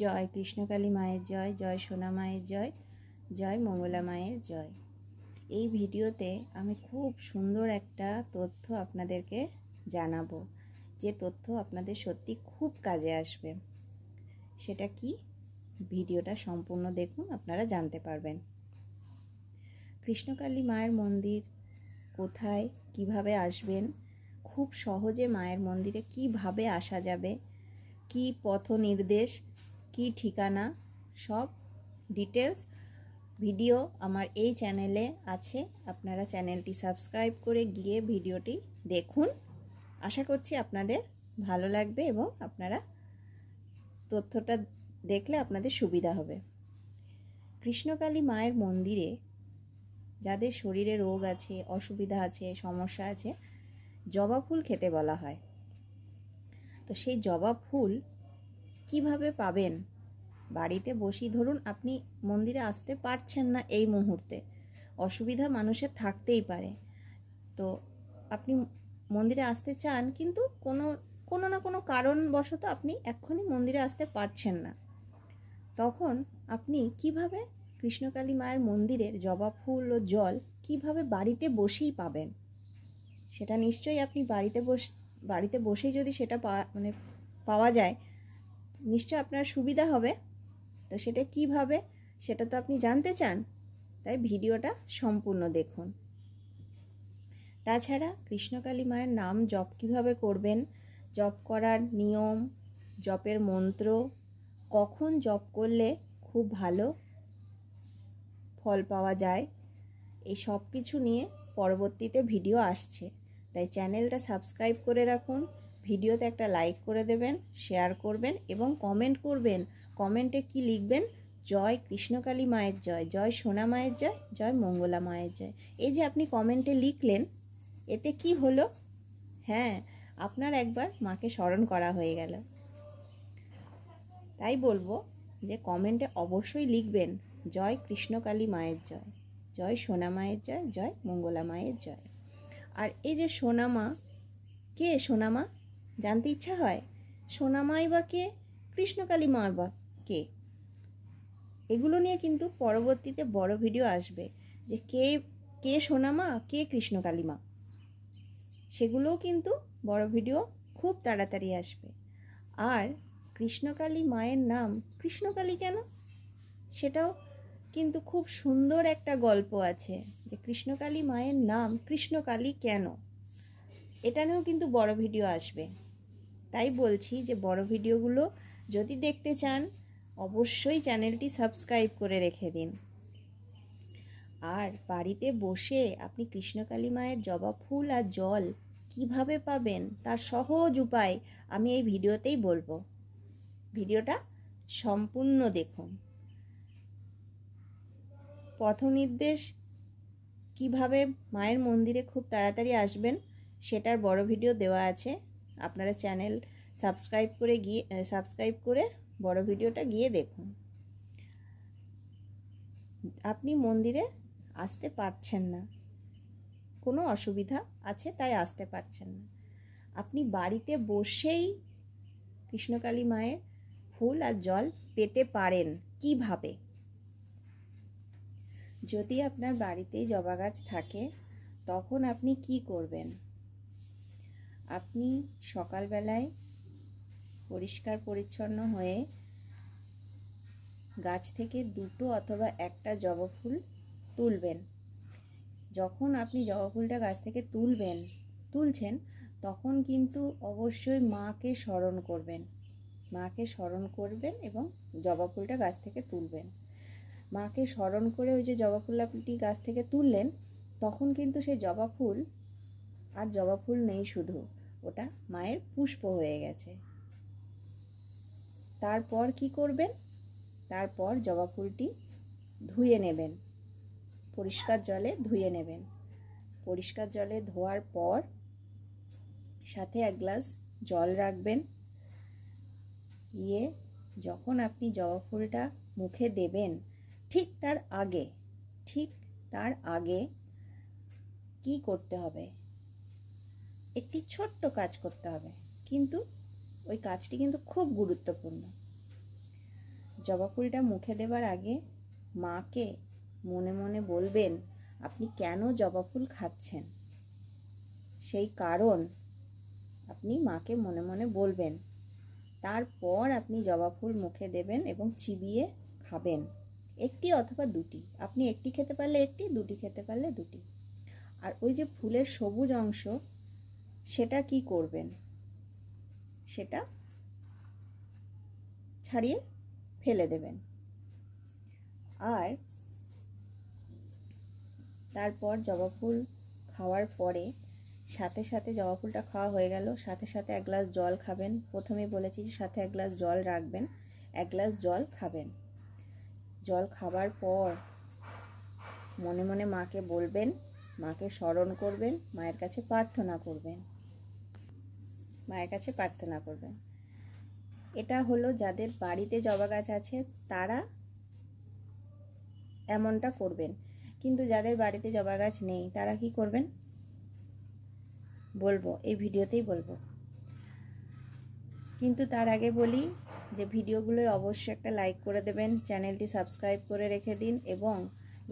জয় কৃষ্ণকালী মায়ের জয়, জয় সোনা মায়ের জয়, জয় মঙ্গলা মায়ের জয়। এই ভিডিওতে আমি খুব সুন্দর একটা তথ্য আপনাদেরকে জানাবো, যে তথ্য আপনাদের সত্যি খুব কাজে আসবে। সেটা কি? ভিডিওটা সম্পূর্ণ দেখুন, আপনারা জানতে পারবেন। কৃষ্ণকালী মায়ের মন্দির কোথায়, কিভাবে আসবেন, খুব সহজে মায়ের মন্দিরে কিভাবে আসা যাবে, কি পথ নির্দেশ, কি ঠিকানা, সব ডিটেলস ভিডিও আমার এই চ্যানেলে আছে। আপনারা চ্যানেলটি সাবস্ক্রাইব করে গিয়ে ভিডিওটি দেখুন। আশা করছি আপনাদের ভালো লাগবে এবং আপনারা তথ্যটা দেখলে আপনাদের সুবিধা হবে। কৃষ্ণকালী মায়ের মন্দিরে যাদের শরীরে রোগ আছে, অসুবিধা আছে, সমস্যা আছে, জবা ফুল খেতে বলা হয়। তো সেই জবা ফুল কিভাবে পাবেন? বাড়িতে বসি, ধরুন আপনি মন্দিরে আসতে পারছেন না, এই মুহূর্তে অসুবিধা মানুষের থাকতেই পারে, তো আপনি মন্দিরে আসতে চান কিন্তু কোনো না কোনো কারণবশত আপনি এক্ষুনি মন্দিরে আসতে পারছেন না। তখন আপনি কিভাবে কৃষ্ণকালী মায়ের মন্দিরের জবা ফুল ও জল কিভাবে বাড়িতে বসেই পাবেন? সেটা নিশ্চয়ই আপনি বাড়িতে বসেই যদি সেটা পাওয়া যায়, নিশ্চয় আপনার সুবিধা হবে। তো সেটা কিভাবে, সেটা তো আপনি জানতে চান, তাই ভিডিওটা সম্পূর্ণ দেখুন। তাছাড়া কৃষ্ণকালী মায়ের নাম জপ কিভাবে করবেন, জপ করার নিয়ম, জপের মন্ত্র, কখন জপ করলে খুব ভালো ফল পাওয়া যায়, এই সব কিছু নিয়ে পরবর্তীতে ভিডিও আসছে। তাই চ্যানেলটা সাবস্ক্রাইব করে রাখুন, ভিডিওতে একটা লাইক করে দেবেন, শেয়ার করবেন এবং কমেন্ট করবেন। কমেন্টে কি লিখবেন? জয় কৃষ্ণকালী মায়ের জয়, জয় সোনা মায়ের জয়, জয় মঙ্গলা মায়ের জয়। এই যে আপনি কমেন্টে লিখলেন, এতে কি হলো? হ্যাঁ, আপনার একবার মাকে স্মরণ করা হয়ে গেল। তাই বলবো যে কমেন্টে অবশ্যই লিখবেন জয় কৃষ্ণকালী মায়ের জয়, জয় সোনা মায়ের জয়, জয় মঙ্গলা মায়ের জয়। আর এই যে সোনামা, কে সোনামা জানতে ইচ্ছা হয়? সোনামাই বা কে, কৃষ্ণকালী মা বা কে? এগুলো নিয়ে কিন্তু পরবর্তীতে বড় ভিডিও আসবে, যে কে সোনামা, কে কৃষ্ণকালী মা, সেগুলোও কিন্তু বড় ভিডিও খুব তাড়াতাড়ি আসবে। আর কৃষ্ণকালী মায়ের নাম কৃষ্ণকালী কেন, সেটাও কিন্তু খুব সুন্দর একটা গল্প আছে, যে কৃষ্ণকালী মায়ের নাম কৃষ্ণকালী কেন, এটা নিয়েও কিন্তু বড় ভিডিও আসবে। তাই বলছি যে বড় ভিডিওগুলো যদি দেখতে চান, অবশ্যই চ্যানেলটি সাবস্ক্রাইব করে রেখে দিন। আর বাড়িতে বসে আপনি কৃষ্ণকালী মায়ের জবা ফুল আর জল কিভাবে পাবেন, তার সহজ উপায় আমি এই ভিডিওতেই বলবো। ভিডিওটা সম্পূর্ণ দেখুন। পথ নির্দেশ কিভাবে মায়ের মন্দিরে খুব তাড়াতাড়ি আসবেন, সেটার বড় ভিডিও দেওয়া আছে। আপনারা চ্যানেল সাবস্ক্রাইব করে বড় ভিডিওটা গিয়ে দেখুন। আপনি মন্দিরে আসতে পারছেন না, কোনো অসুবিধা আছে তাই আসতে পারছেন না, আপনি বাড়িতে বসেই কৃষ্ণকালী মায়ের ফুল আর জল পেতে পারেন। কিভাবে? যদি আপনার বাড়িতেই জবা গাছ থাকে, তখন আপনি কি করবেন? আপনি সকালবেলায় পরিষ্কার পরিচ্ছন্ন হয়ে গাছ থেকে দুটো অথবা একটা জবা ফুল তুলবেন। যখন আপনি জবা ফুলটা গাছ থেকে তুলছেন, তখন কিন্তু অবশ্যই মাকে স্মরণ করবেন এবং জবা ফুলটা গাছ থেকে তুলবেন। মাকে স্মরণ করে ওই যে জবা ফুলটি গাছ থেকে তুললেন, তখন কিন্তু সেই জবা ফুল আর জবা ফুল নেই, শুধু ওটা মায়ের পুষ্প হয়ে গেছে। তারপর কি করবেন? তারপর জবা ফুলটি ধুয়ে নেবেন, পরিষ্কার জলে ধুয়ে নেবেন। পরিষ্কার জলে ধোয়ার পর সাথে এক গ্লাস জল রাখবেন। দিয়ে যখন আপনি জবা ফুলটা মুখে দেবেন, ঠিক তার আগে কি করতে হবে? একটি ছোট্ট কাজ করতে হবে, কিন্তু ওই কাজটি কিন্তু খুব গুরুত্বপূর্ণ। জবা ফুলটা মুখে দেবার আগে মাকে মনে মনে বলবেন আপনি কেন জবা ফুল খাচ্ছেন, সেই কারণ আপনি মাকে মনে মনে বলবেন। তারপর আপনি জবা ফুল মুখে দেবেন এবং চিবিয়ে খাবেন, একটি অথবা দুটি। আপনি একটি খেতে পারলে একটি, দুটি খেতে পারলে দুটি। আর ওই যে ফুলের সবুজ অংশ, সেটা কি করবেন, সেটা ছাড়িয়ে ফেলে দেবেন। আর তারপর জবা ফুল খাওয়ার পরে সাথে সাথে, জবা ফুলটা খাওয়া হয়ে গেল, সাথে সাথে 1 গ্লাস জল খাবেন। প্রথমেই বলেছি যে সাথে 1 গ্লাস জল রাখবেন, 1 গ্লাস জল খাবেন। জল খাবার পর মনে মনে মাকে বলবেন, মাকে স্মরণ করবেন, মায়ের কাছে প্রার্থনা করবেন, মায়ের কাছে প্রার্থনা করবেন। এটা হলো যাদের বাড়িতে জবা গাছ আছে তারা এমনটা করবেন, কিন্তু যাদের বাড়িতে জবা গাছ নেই তারা কি করবেন বলবো, এই ভিডিওতেই বলবো। কিন্তু তার আগে বলি যে ভিডিওগুলোয় অবশ্যই একটা লাইক করে দেবেন, চ্যানেলটি সাবস্ক্রাইব করে রেখে দিন এবং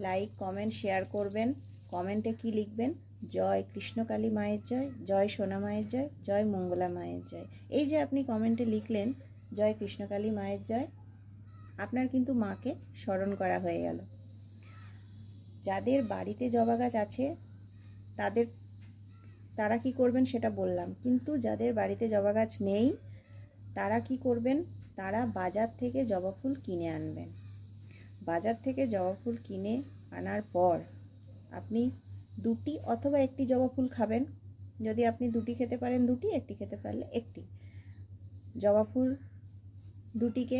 লাইক, কমেন্ট, শেয়ার করবেন। কমেন্টে কি লিখবেন, জয় কৃষ্ণকালী মায়ের জয়, জয় সোনা মায়ের জয়, জয় মঙ্গলা মায়ের জয়। এই যে আপনি কমেন্টে লিখলেন জয় কৃষ্ণকালী মায়ের জয়, আপনার কিন্তু মাকে স্মরণ করা হয়ে গেল। যাদের বাড়িতে জবা গাছ আছে তারা কি করবেন সেটা বললাম, কিন্তু যাদের বাড়িতে জবা গাছ নেই তারা কি করবেন, তারা বাজার থেকে জবা ফুল কিনে আনবেন। বাজার থেকে জবা ফুল কিনে আনার পর আপনি দুটি অথবা একটি জবা ফুল খাবেন। যদি আপনি দুটি খেতে পারেন দুটি, একটি খেতে পারলে একটি। জবা ফুল দুটিকে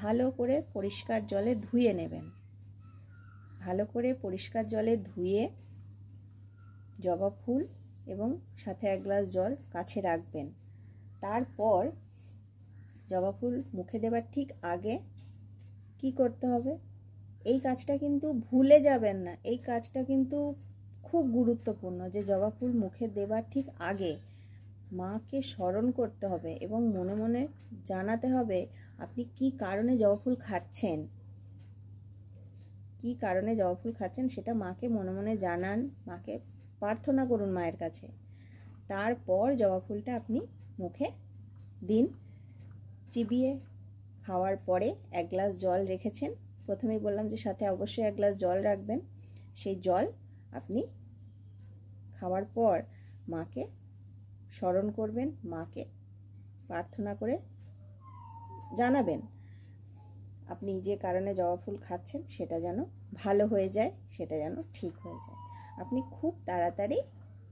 ভালো করে পরিষ্কার জলে ধুয়ে নেবেন। ভালো করে পরিষ্কার জলে ধুয়ে জবা ফুল এবং সাথে 1 গ্লাস জল কাছে রাখবেন। তারপর জবা ফুল মুখে দেবার ঠিক আগে কি করতে হবে, এই কাজটা কিন্তু ভুলে যাবেন না, এই কাজটা কিন্তু খুব গুরুত্বপূর্ণ, যে জবা ফুল মুখে দেবার ঠিক আগে মাকে স্মরণ করতে হবে এবং মনে মনে জানাতে হবে আপনি কি কারণে জবা ফুল খাচ্ছেন, কি কারণে জবা ফুল খাচ্ছেন সেটা মাকে মনে মনে জানান, মাকে প্রার্থনা করুন মায়ের কাছে। তারপর জবা ফুলটা আপনি মুখে দিন। চিবিয়ে খাওয়ার পরে 1 গ্লাস জল রেখেছেন, প্রথমেই বললাম যে সাথে অবশ্যই 1 গ্লাস জল রাখবেন। সেই জল আপনি খাওয়ার পর মাকে স্মরণ করবেন, মাকে প্রার্থনা করে জানাবেন আপনি যে কারণে জবা ফুল খাচ্ছেন সেটা যেন ভালো হয়ে যায়, সেটা যেন ঠিক হয়ে যায়। আপনি খুব তাড়াতাড়ি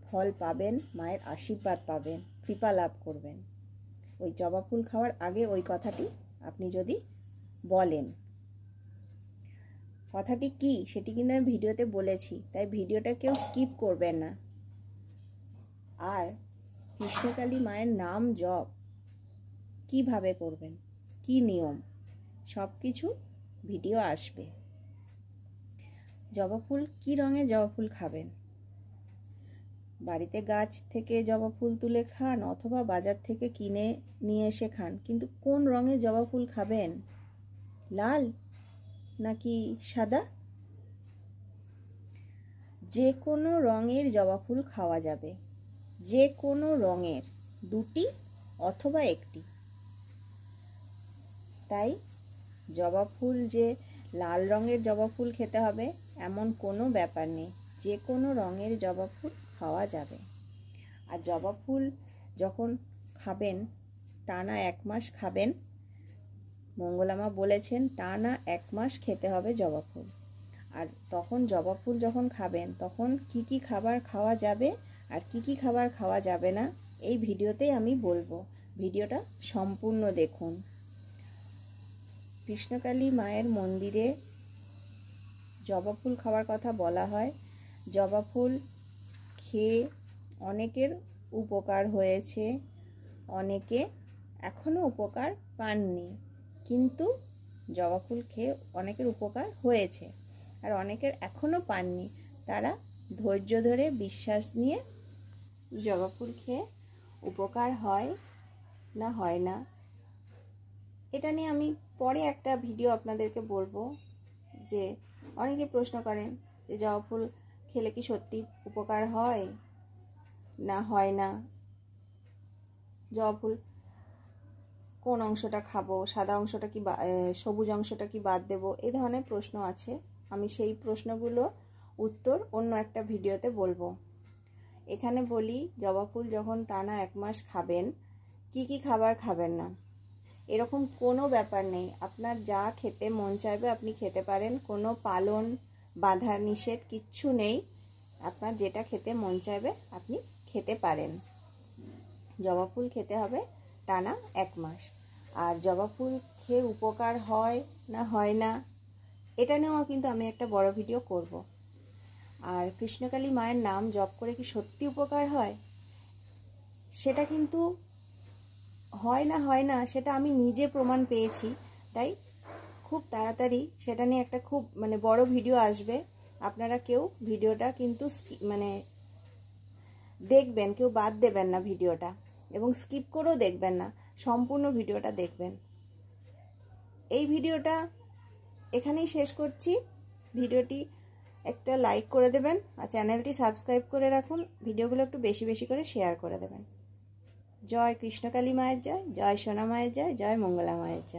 ফল পাবেন, মায়ের আশীর্বাদ পাবেন, কৃপা লাভ করবেন। ওই জবা ফুল খাওয়ার আগে ওই কথাটি আপনি যদি বলেন। কথাটি কি সেটি কিন্তু আমি ভিডিওতে বলেছি, তাই ভিডিওটা কেউ স্কিপ করবেন না। আর কৃষ্ণকালী মায়ের নাম জপ কিভাবে করবেন, কি নিয়ম, সব কিছু ভিডিও আসবে। জবা ফুল কি রঙের জবা ফুল খাবেন, বাড়িতে গাছ থেকে জবা ফুল তুলে খান অথবা বাজার থেকে কিনে নিয়ে এসে খান, কিন্তু কোন রঙের জবা ফুল খাবেন, লাল নাকি সাদা? যে কোনো রঙের জবা ফুল খাওয়া যাবে, যে কোনো রঙের, দুটি অথবা একটি। তাই জবা ফুল যে লাল রঙের জবা ফুল খেতে হবে এমন কোনো ব্যাপার নেই, যে কোনো রঙের জবা ফুল খাওয়া যাবে। আর জবা ফুল যখন খাবেন টানা 1 মাস খাবেন, মঙ্গলামা বলেছেন টানা 1 মাস খেতে হবে জবা ফুল। আর তখন জবা ফুল যখন খাবেন তখন কি কি খাবার খাওয়া যাবে আর কি কি খাবার খাওয়া যাবে না এই ভিডিওতেই আমি বলবো, ভিডিওটা সম্পূর্ণ দেখুন। কৃষ্ণকালী মায়ের মন্দিরে জবা ফুল খাওয়ার কথা বলা হয়। জবা ফুল খেয়ে অনেকের উপকার হয়েছে, অনেকে এখনো উপকার পাননি, কিন্তু জবা ফুল খেয়ে অনেকের উপকার হয়েছে আর অনেকের এখনো পাননি। তারা ধৈর্য ধরে বিশ্বাস নিয়ে জবা ফুল খেয়ে উপকার হয় না হয় না এটা নিয়ে আমি পরে একটা ভিডিও আপনাদেরকে বলবো যে অনেকে প্রশ্ন করেন যে জবা ফুল খেলে কি সত্যি উপকার হয় না হয় না, জবা ফুল কোন অংশটা খাবো, সাদা অংশটা কি সবুজ অংশটা কি বাদ দেবো, এই ধরনের প্রশ্ন আছে। আমি সেই প্রশ্নগুলো উত্তর অন্য একটা ভিডিওতে বলবো। এখানে বলি জবা ফুল যখন টানা 1 মাস খাবেন কি কি খাবার খাবেন না, এরকম কোনো ব্যাপার নেই। আপনার যা খেতে মন চাইবে আপনি খেতে পারেন, কোনো পালন বাধা নিষেধ কিচ্ছু নেই। আপনার যেটা খেতে মন চাইবে আপনি খেতে পারেন। জবা ফুল খেতে হবে টানা 1 মাস। আর জবা ফুল খেয়ে উপকার হয় না হয় না এটা নিয়েও কিন্তু আমি একটা বড় ভিডিও করব। আর কৃষ্ণকালী মায়ের নাম জপ করে কি সত্যি উপকার হয়, সেটা কিন্তু হয় না সেটা আমি নিজে প্রমাণ পেয়েছি। তাই খুব তাড়াতাড়ি সেটা নিয়ে একটা খুব বড় ভিডিও আসবে। আপনারা কেউ ভিডিওটা কিন্তু দেখবেন, কেউ বাদ দেবেন না ভিডিওটা, এবং স্কিপ করেও দেখবেন না, সম্পূর্ণ ভিডিওটা দেখবেন। এই ভিডিওটা এখানেই শেষ করছি। ভিডিওটি একটা লাইক করে দেবেন আর চ্যানেলটি সাবস্ক্রাইব করে রাখুন। ভিডিওগুলো একটু বেশি বেশি করে শেয়ার করে দেবেন। জয় কৃষ্ণকালী মায়ের জয়, জয় সোনা মায়ের জয়, জয় মঙ্গলা মায়ের জয়।